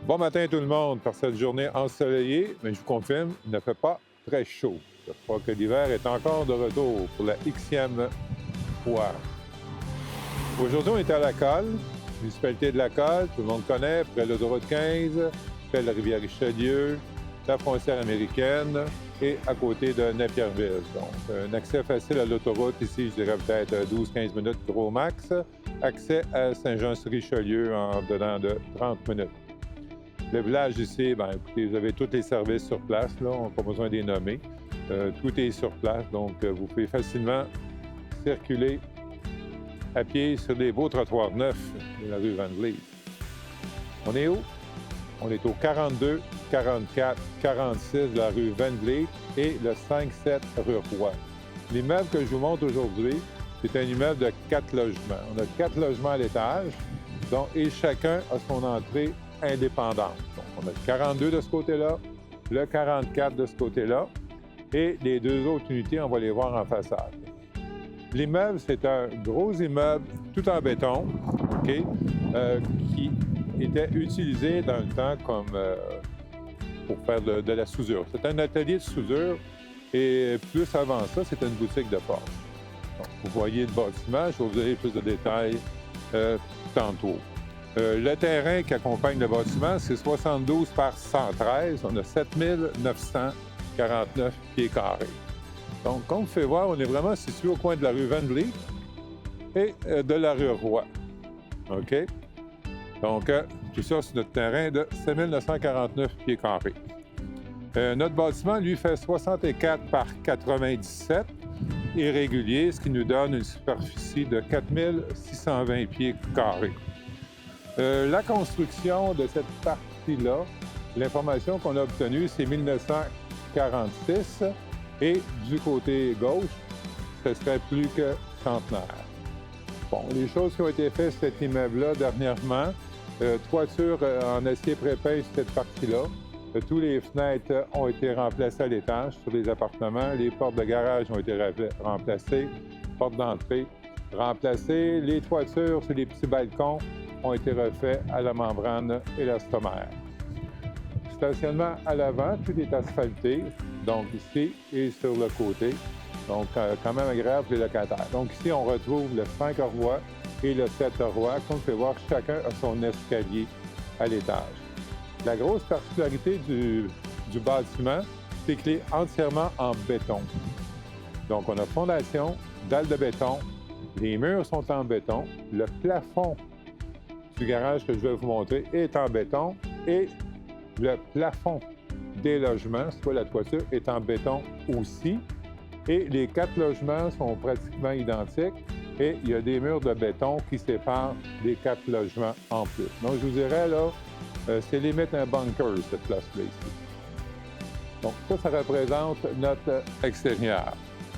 Bon matin tout le monde. Par cette journée ensoleillée, mais je vous confirme, il ne fait pas très chaud. Je crois que l'hiver est encore de retour pour la Xème fois. Aujourd'hui, on est à Lacolle, municipalité de Lacolle, tout le monde connaît, près de l'autoroute 15, près de la rivière Richelieu, la frontière américaine et à côté de Napierville. Donc, un accès facile à l'autoroute ici, je dirais peut-être 12-15 minutes gros max. Accès à Saint-Jean-sur-Richelieu en dedans de 30 minutes. Le village ici, bien, écoutez, vous avez tous les services sur place, là, on n'a pas besoin de les nommer. Tout est sur place, donc vous pouvez facilement circuler à pied sur les beaux trottoirs neufs de la rue Van Vliet. On est où? On est au 42, 44, 46 de la rue Van Vliet et le 5-7 rue Roy. L'immeuble que je vous montre aujourd'hui, c'est un immeuble de 4 logements. On a 4 logements à l'étage, et chacun a son entrée indépendante. Donc, on a le 42 de ce côté-là, le 44 de ce côté-là, et les deux autres unités, on va les voir en façade. L'immeuble, c'est un gros immeuble tout en béton, OK, qui était utilisé dans le temps comme pour faire de la soudure. C'est un atelier de soudure, et plus avant ça, c'était une boutique de porte. Donc, vous voyez le bâtiment, je vais vous donner plus de détails tantôt. Le terrain qui accompagne le bâtiment, c'est 72 par 113. On a 7949 pieds carrés. Donc, comme vous pouvez voir, on est vraiment situé au coin de la rue Van Vliet et de la rue Roy. OK? Donc, tout ça, c'est notre terrain de 7949 pieds carrés. Notre bâtiment, lui, fait 64 par 97 irrégulier, ce qui nous donne une superficie de 4620 pieds carrés. La construction de cette partie-là, l'information qu'on a obtenue, c'est 1946, et du côté gauche, ce serait plus que centenaire. Bon, les choses qui ont été faites sur cet immeuble-là dernièrement, toiture en acier prépeinté sur cette partie-là. Tous les fenêtres ont été remplacées à l'étage sur les appartements. Les portes de garage ont été remplacées, portes d'entrée remplacées. Les toitures sur les petits balcons ont été refaits à la membrane élastomère. Stationnement à l'avant, tout est asphalté, donc ici et sur le côté. Donc, quand même agréable pour les locataires. Donc, ici, on retrouve le 5 roi et le 7 roi. Comme vous pouvez voir, chacun a son escalier à l'étage. La grosse particularité du bâtiment, c'est qu'il est entièrement en béton. Donc, on a fondation, dalle de béton, les murs sont en béton, le plafond du garage que je vais vous montrer est en béton et le plafond des logements, soit la toiture, est en béton aussi. Et les 4 logements sont pratiquement identiques et il y a des murs de béton qui séparent les 4 logements en plus. Donc, je vous dirais, là, c'est limite un bunker, cette place-là ici. Donc, ça représente notre extérieur.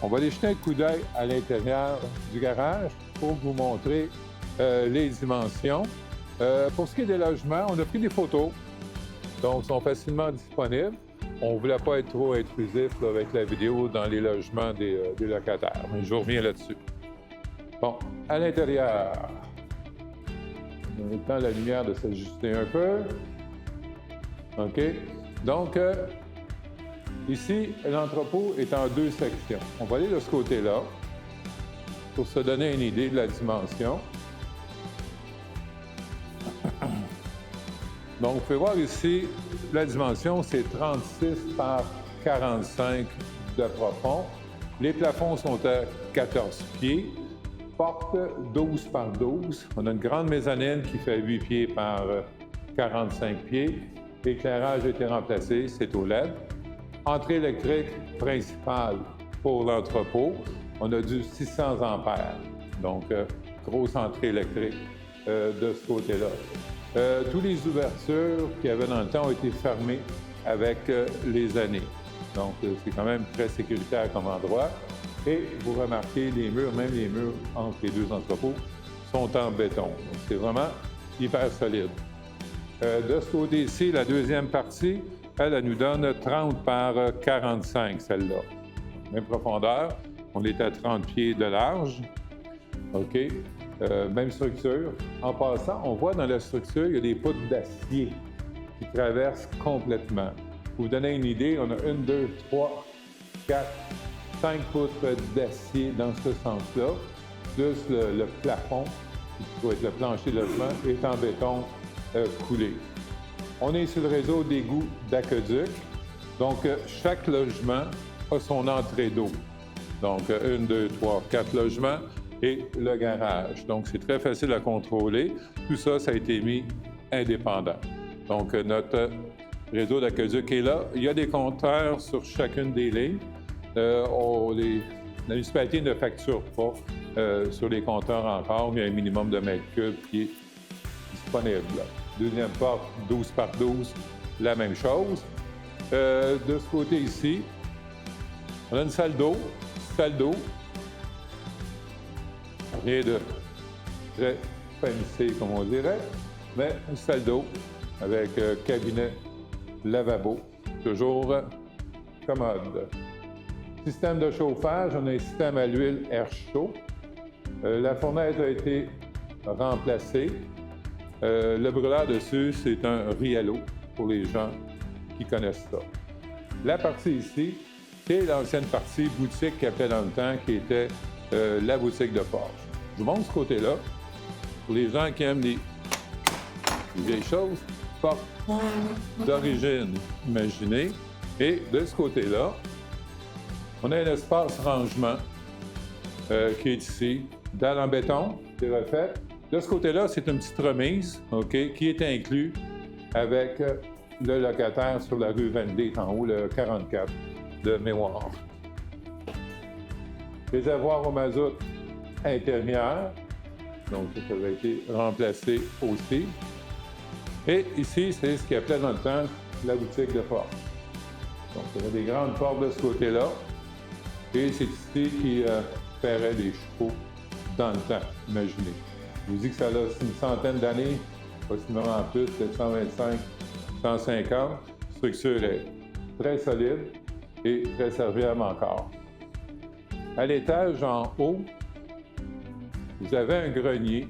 On va aller jeter un coup d'œil à l'intérieur du garage pour vous montrer les dimensions. Pour ce qui est des logements, on a pris des photos, donc ils sont facilement disponibles. On ne voulait pas être trop intrusif là, avec la vidéo dans les logements des locataires, mais je reviens là-dessus. Bon, à l'intérieur, on a le temps la lumière de s'ajuster un peu. OK? Donc, ici, l'entrepôt est en 2 sections. On va aller de ce côté-là pour se donner une idée de la dimension. Donc, vous pouvez voir ici, la dimension, c'est 36 par 45 de profond. Les plafonds sont à 14 pieds. Porte 12 par 12. On a une grande mezzanine qui fait 8 pieds par 45 pieds. L'éclairage a été remplacé, c'est au LED. Entrée électrique principale pour l'entrepôt. On a du 600 ampères. Donc, grosse entrée électrique de ce côté-là. Toutes les ouvertures qu'il y avait dans le temps ont été fermées avec les années. Donc, c'est quand même très sécuritaire comme endroit. Et vous remarquez, les murs, même les murs entre les 2 entrepôts, sont en béton. Donc, c'est vraiment hyper solide. De ce côté-ci, la deuxième partie, elle nous donne 30 par 45, celle-là. Même profondeur, on est à 30 pieds de large. OK? Même structure. En passant, on voit dans la structure, il y a des poutres d'acier qui traverse complètement. Pour vous donner une idée, on a 1, 2, 3, 4, 5 poutres d'acier dans ce sens-là, plus le plafond, qui doit être le plancher de logement, est en béton coulé. On est sur le réseau d'égouts d'aqueduc. Donc, chaque logement a son entrée d'eau. Donc, 1, 2, 3, 4 logements et le garage. Donc, c'est très facile à contrôler. Tout ça, ça a été mis indépendant. Donc, notre réseau d'aqueduc est là. Il y a des compteurs sur chacune des lignes. La municipalité ne facture pas sur les compteurs encore, mais il y a un minimum de mètres cubes qui est disponible. Deuxième porte, 12 par 12, la même chose. De ce côté ici, on a une salle d'eau, rien de très fancy comme on dirait, mais une salle d'eau avec cabinet, lavabo, toujours commode. Système de chauffage, on a un système à l'huile air chaud. La fournaise a été remplacée. Le brûleur dessus, c'est un Riello pour les gens qui connaissent ça. La partie ici, c'est l'ancienne partie boutique qu'il appelait dans le temps, qui était la boutique de Porsche. Je vous montre ce côté-là. Pour les gens qui aiment les vieilles choses, porte d'origine, imaginez. Et de ce côté-là, on a un espace rangement qui est ici. Dalle en béton, c'est refait. De ce côté-là, c'est une petite remise, qui est inclus avec le locataire sur la rue Vendée, en haut, le 44 de mémoire. Réservoir au mazout intérieur, donc ça a été remplacé aussi. Et ici, c'est ce qu'il appelait dans le temps la boutique de Porsche. Donc, il y a des grandes portes de ce côté-là. Et c'est ici qui paierait des chevaux dans le temps, imaginez. Je vous dis que ça a une centaine d'années, possiblement en plus, peut-être 125, 150. La structure est très solide et très serviable encore. À l'étage en haut, vous avez un grenier.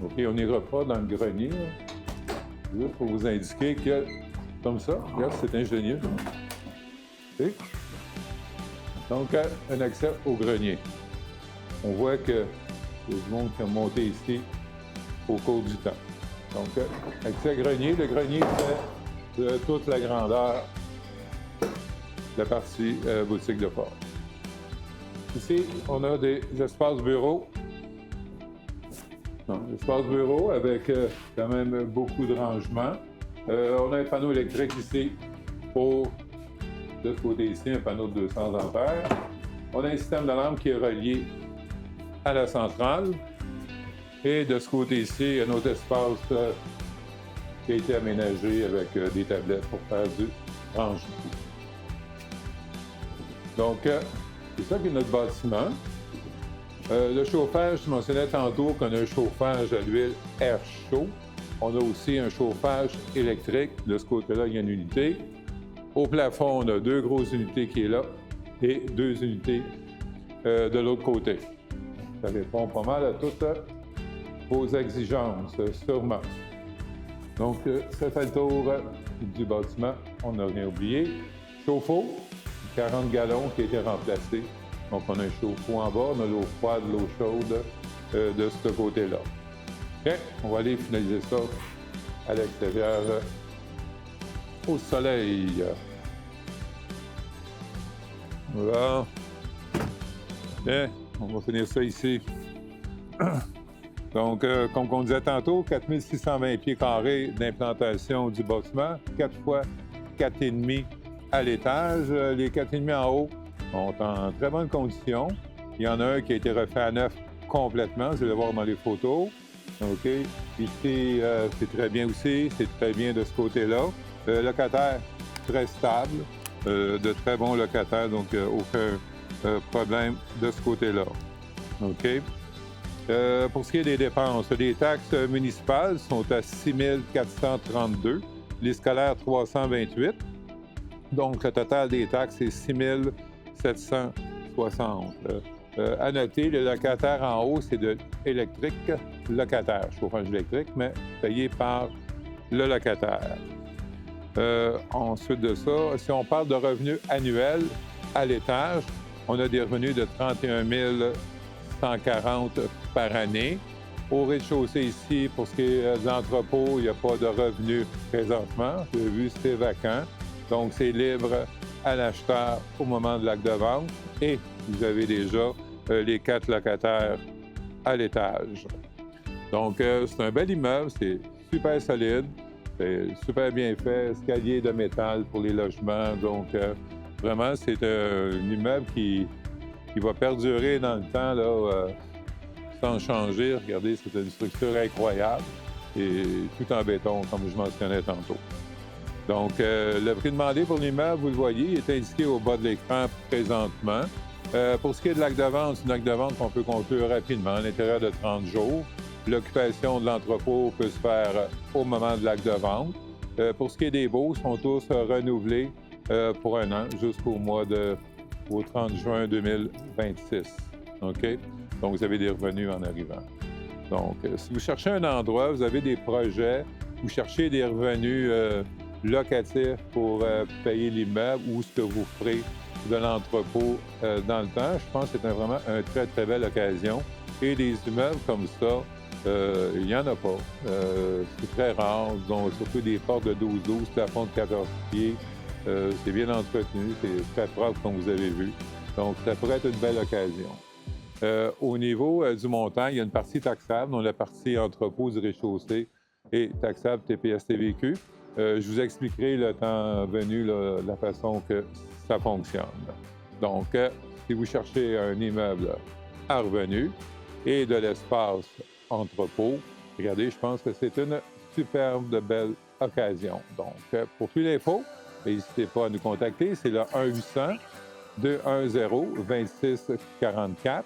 OK, on n'ira pas dans le grenier, là. Juste pour vous indiquer que, comme ça, regarde, c'est ingénieux. OK? Donc, un accès au grenier. On voit que il y a du monde qui a monté ici au cours du temps. Donc, accès grenier. Le grenier fait de toute la grandeur de la partie boutique de Porsche. Ici, on a des espaces bureaux. Espace bureau avec quand même beaucoup de rangements. On a un panneau électrique ici pour, de ce côté-ci, un panneau de 200 ampères. On a un système d'alarme qui est relié à la centrale. Et de ce côté-ci, il y a un autre espace qui a été aménagé avec des tablettes pour faire du rangement. Donc, c'est ça qui est notre bâtiment. Le chauffage, je mentionnais tantôt qu'on a un chauffage à l'huile air chaud. On a aussi un chauffage électrique. De ce côté-là, il y a une unité. Au plafond, on a 2 grosses unités qui est là et 2 unités de l'autre côté. Ça répond pas mal à toutes vos exigences, sûrement. Donc, ça fait le tour du bâtiment. On n'a rien oublié. Chauffe-eau, 40 gallons qui a été remplacé. Donc, on a un chauffe-eau en bas, on a l'eau froide, l'eau chaude de ce côté-là. OK, on va aller finaliser ça à l'extérieur au soleil. Voilà. Bien, on va finir ça ici. Donc, comme on disait tantôt, 4620 pieds carrés d'implantation du bâtiment, 4 fois 4,5 à l'étage. Les 4,5 en haut sont en très bonne condition. Il y en a un qui a été refait à neuf complètement, vous allez le voir dans les photos. OK. Ici, c'est très bien aussi, c'est très bien de ce côté-là. Locataire très stable, de très bons locataires, donc aucun problème de ce côté-là. OK. Pour ce qui est des dépenses, les taxes municipales sont à 6 432, les scolaires 328. Donc, le total des taxes est 6 760. À noter, le locataire en haut, c'est de électrique, locataire, chauffage électrique, mais payé par le locataire. Ensuite de ça, si on parle de revenus annuels à l'étage, on a des revenus de 31 140 par année. Au rez-de-chaussée ici, pour ce qui est de l'entrepôt, il n'y a pas de revenus présentement. J'ai vu, c'est vacant. Donc, c'est libre à l'acheteur au moment de l'acte de vente. Et vous avez déjà les 4 locataires à l'étage. Donc, c'est un bel immeuble, c'est super solide, c'est super bien fait, escalier de métal pour les logements. Donc, vraiment, c'est un immeuble qui va perdurer dans le temps, là, sans changer. Regardez, c'est une structure incroyable et tout en béton, comme je mentionnais tantôt. Donc, le prix demandé pour l'immeuble, vous le voyez, il est indiqué au bas de l'écran présentement. Pour ce qui est de l'acte de vente, c'est une acte de vente qu'on peut conclure rapidement, à l'intérieur de 30 jours. L'occupation de l'entrepôt peut se faire au moment de l'acte de vente. Pour ce qui est des baux, ils sont tous renouvelés pour 1 an jusqu'au au 30 juin 2026. OK? Donc, vous avez des revenus en arrivant. Donc, si vous cherchez un endroit, vous avez des projets, vous cherchez des revenus locatifs pour payer l'immeuble ou ce que vous ferez de l'entrepôt dans le temps, je pense que c'est vraiment une très, très belle occasion. Et des immeubles comme ça, il n'y en a pas. C'est très rare. Donc, surtout des portes de 12-12, plafond de 14 pieds. C'est bien entretenu, c'est très propre comme vous avez vu. Donc, ça pourrait être une belle occasion. Au niveau du montant, il y a une partie taxable, dont la partie entrepôt du rez-de-chaussée est taxable TPS-TVQ. Je vous expliquerai le temps venu la façon que ça fonctionne. Donc, si vous cherchez un immeuble à revenus et de l'espace entrepôt, regardez, je pense que c'est une superbe belle occasion. Donc, pour plus d'infos, n'hésitez pas à nous contacter. C'est le 1-800-210-2644.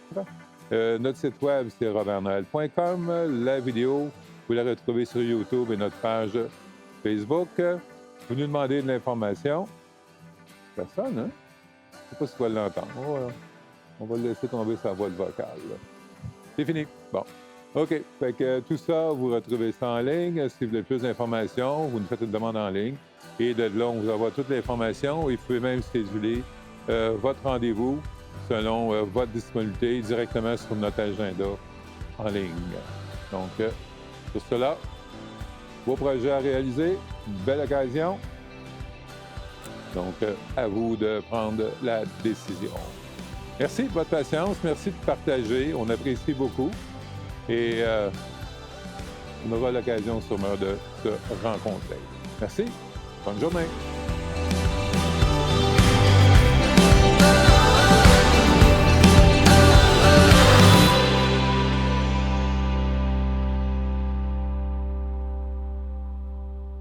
Notre site web, c'est robertnoel.com. La vidéo, vous la retrouvez sur YouTube et notre page Facebook. Vous nous demandez de l'information. Ça sonne, hein? Je ne sais pas si tu vas l'entendre. On va le laisser tomber sa voix vocale. C'est fini. Bon. OK. Fait que tout ça, vous retrouvez ça en ligne. Si vous voulez plus d'informations, vous nous faites une demande en ligne. Et de là, on vous envoie toute l'information. Et vous pouvez même céduler votre rendez-vous selon votre disponibilité directement sur notre agenda en ligne. Donc, pour cela, beau projet à réaliser, une belle occasion. Donc, à vous de prendre la décision. Merci de votre patience, merci de partager, on apprécie beaucoup. Et on aura l'occasion sûrement de se rencontrer. Merci, bonne journée.